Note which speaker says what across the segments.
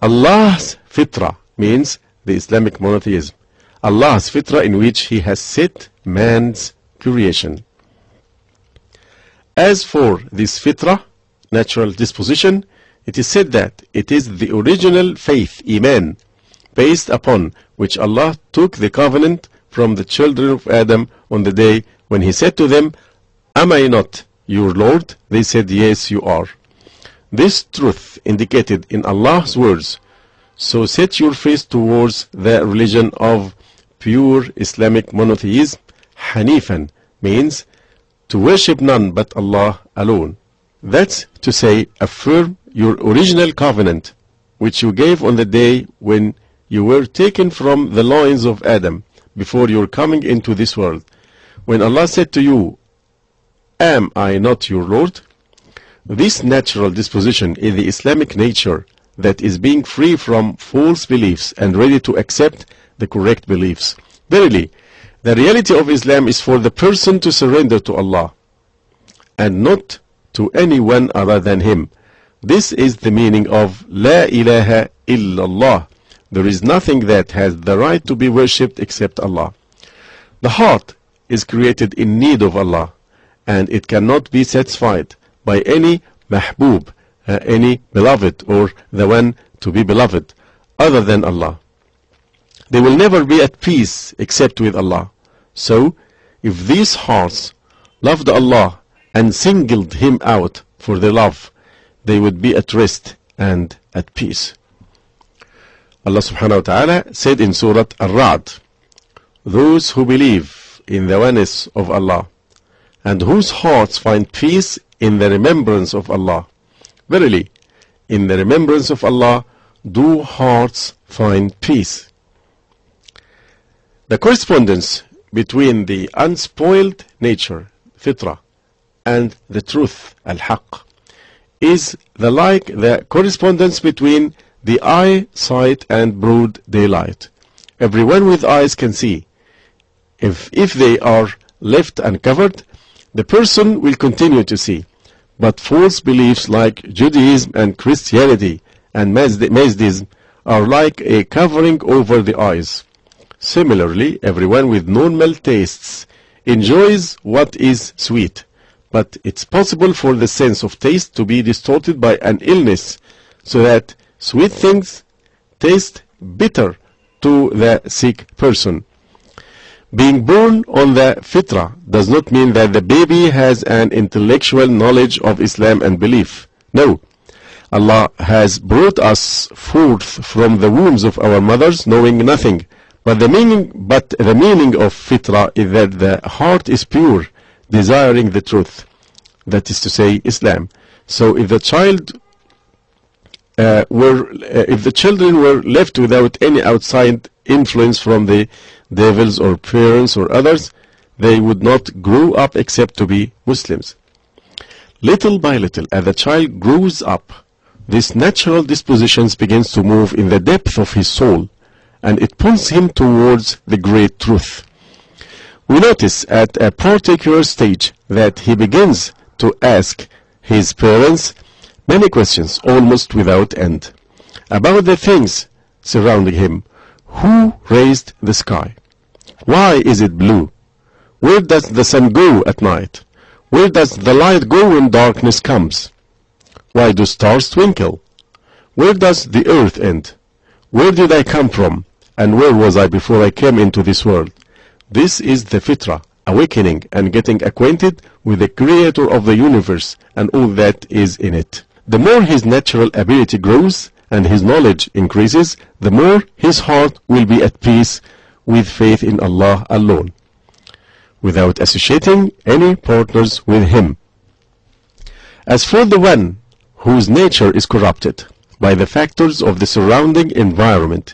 Speaker 1: Allah's fitra means the Islamic monotheism. Allah's fitra in which He has set man's creation. As for this fitra, natural disposition, it is said that it is the original faith, iman, based upon which Allah took the covenant from the children of Adam on the day when He said to them, "Am I not your Lord?" They said, "Yes, you are." This truth indicated in Allah's words, "So set your face towards the religion of pure Islamic monotheism." Hanifan means to worship none but Allah alone. That's to say, affirm your original covenant, which you gave on the day when you were taken from the loins of Adam, before your coming into this world. When Allah said to you, "Am I not your Lord?" This natural disposition is the Islamic nature that is being free from false beliefs and ready to accept the correct beliefs. Verily, the reality of Islam is for the person to surrender to Allah and not to anyone other than Him. This is the meaning of La ilaha illallah. There is nothing that has the right to be worshipped except Allah. The heart is created in need of Allah, and it cannot be satisfied by any mahbub, any beloved, or the one to be beloved, other than Allah. They will never be at peace except with Allah. So, if these hearts loved Allah and singled Him out for their love, they would be at rest and at peace. Allah subhanahu wa ta'ala said in Surah Ar-Ra'd, "Those who believe in the oneness of Allah and whose hearts find peace in the remembrance of Allah. Verily, in the remembrance of Allah do hearts find peace." The correspondence between the unspoiled nature, fitra, and the truth, al-haq, is like the correspondence between the eyesight and broad daylight. Everyone with eyes can see. If they are left uncovered, the person will continue to see. But false beliefs like Judaism and Christianity and Mazdaism are like a covering over the eyes. Similarly, everyone with normal tastes enjoys what is sweet, but it's possible for the sense of taste to be distorted by an illness, so that sweet things taste bitter to the sick person. Being born on the fitra does not mean that the baby has an intellectual knowledge of Islam and belief. No, Allah has brought us forth from the wombs of our mothers knowing nothing. But the meaning of fitra is that the heart is pure, desiring the truth. That is to say, Islam. So if the children were left without any outside influence from the devils or parents or others, they would not grow up except to be Muslims. Little by little, as the child grows up, this natural disposition begins to move in the depth of his soul, and it pulls him towards the great truth. We notice at a particular stage that he begins to ask his parents many questions, almost without end, about the things surrounding him. Who raised the sky? Why is it blue? Where does the sun go at night? Where does the light go when darkness comes? Why do stars twinkle? Where does the earth end? Where did I come from? And where was I before I came into this world? This is the fitra, awakening and getting acquainted with the creator of the universe and all that is in it. The more his natural ability grows and his knowledge increases, the more his heart will be at peace with faith in Allah alone, without associating any partners with Him. As for the one whose nature is corrupted by the factors of the surrounding environment,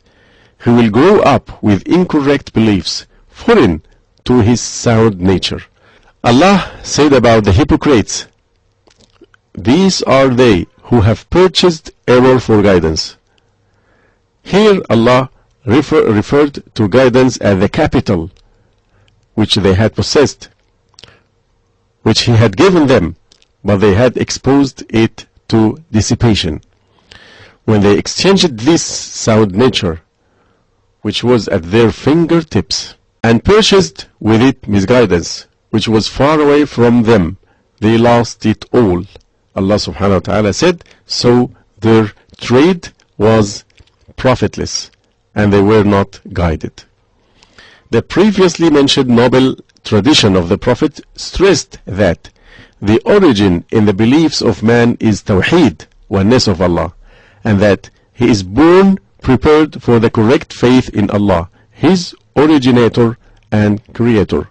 Speaker 1: he will grow up with incorrect beliefs, foreign to his sound nature. Allah said about the hypocrites, "These are they who have purchased error for guidance." Here Allah referred to guidance as the capital which they had possessed, which He had given them, but they had exposed it to dissipation. when they exchanged this sound nature, which was at their fingertips, and purchased with it misguidance, which was far away from them, they lost it all. Allah subhanahu wa ta'ala said, so their trade was profitless, and they were not guided. The previously mentioned noble tradition of the Prophet stressed that the origin in the beliefs of man is Tawheed, oneness of Allah, and that he is born prepared for the correct faith in Allah, his originator and creator.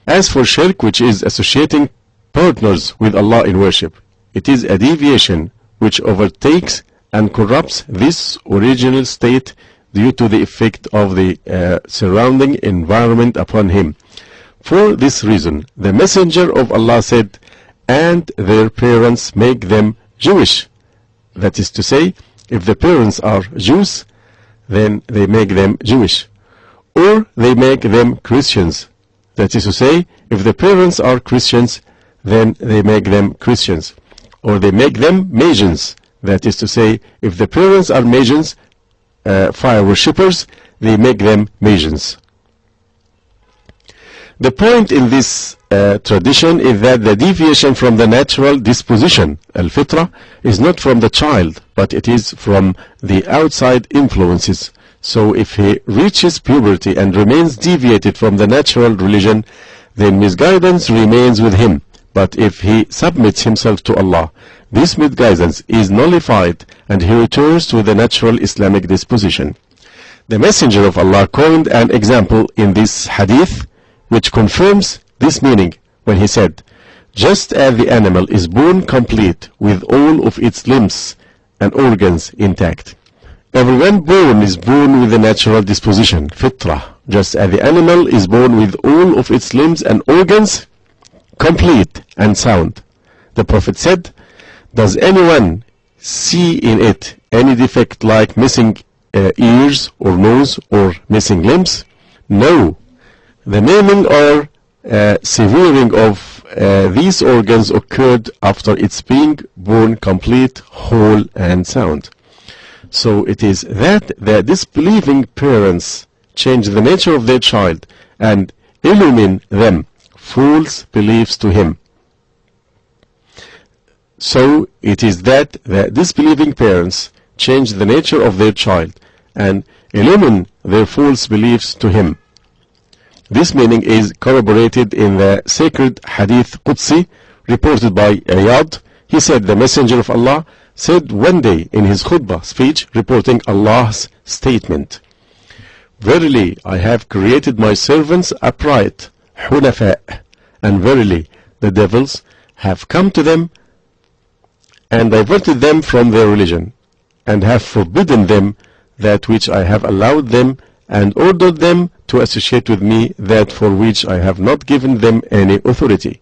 Speaker 1: As for shirk, which is associating partners with Allah in worship, it is a deviation which overtakes and corrupts this original state due to the effect of the surrounding environment upon him. For this reason, the Messenger of Allah said, and their parents make them Jewish. That is to say, if the parents are Jews, then they make them Jewish. Or they make them Christians. That is to say, if the parents are Christians, then they make them Christians. Or they make them Magians. That is to say, if the parents are Magians, fire worshippers, they make them Magians. The point in this tradition is that the deviation from the natural disposition, al-fitra, is not from the child, but it is from the outside influences. So if he reaches puberty and remains deviated from the natural religion, then misguidance remains with him. But if he submits himself to Allah, this misguidance is nullified and he returns to the natural Islamic disposition. The Messenger of Allah coined an example in this hadith which confirms this meaning when he said, just as the animal is born complete with all of its limbs and organs intact. Everyone born is born with the natural disposition, fitrah, just as the animal is born with all of its limbs and organs complete and sound. The Prophet said, does anyone see in it any defect like missing ears or nose or missing limbs? No. The maiming or severing of these organs occurred after its being born complete, whole and sound. So it is that the disbelieving parents change the nature of their child and illumine them false beliefs to him. So it is that the disbelieving parents change the nature of their child and illumine their false beliefs to him. This meaning is corroborated in the sacred hadith Qudsi reported by Iyad. He said, the Messenger of Allah said one day in his khutbah speech reporting Allah's statement, verily I have created my servants upright, hunafa, and verily the devils have come to them and diverted them from their religion, and have forbidden them that which I have allowed them, and ordered them to associate with me that for which I have not given them any authority.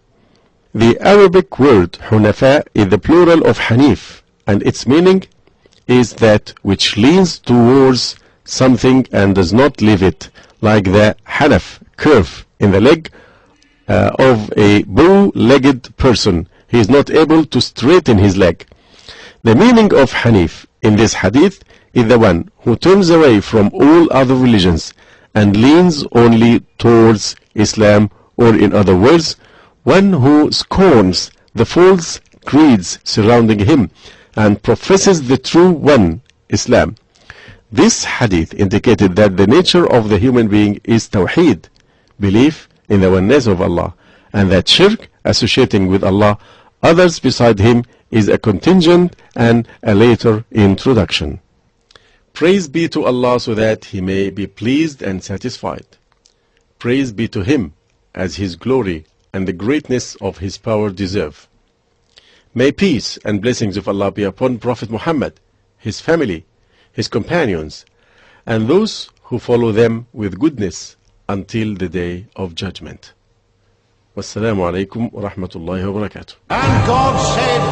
Speaker 1: The Arabic word hunafa is the plural of hanif, and its meaning is that which leans towards something and does not leave it, like the hanaf, curve in the leg of a bow-legged person. He is not able to straighten his leg. The meaning of hanif in this hadith is the one who turns away from all other religions and leans only towards Islam, or in other words, one who scorns the false creeds surrounding him and professes the true one, Islam. This hadith indicated that the nature of the human being is tawheed, belief in the oneness of Allah, and that shirk, associating with Allah others beside him, is a contingent and a later introduction. Praise be to Allah so that He may be pleased and satisfied. Praise be to Him as His glory and the greatness of His power deserve. May peace and blessings of Allah be upon Prophet Muhammad, his family, his companions, and those who follow them with goodness until the day of judgment. Wassalamu alaikum wa rahmatullahi wa barakatuh.
Speaker 2: And God said,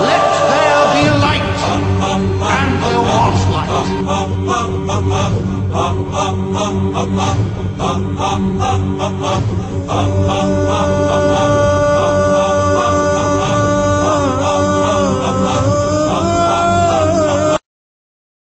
Speaker 2: let there be light, and there was light.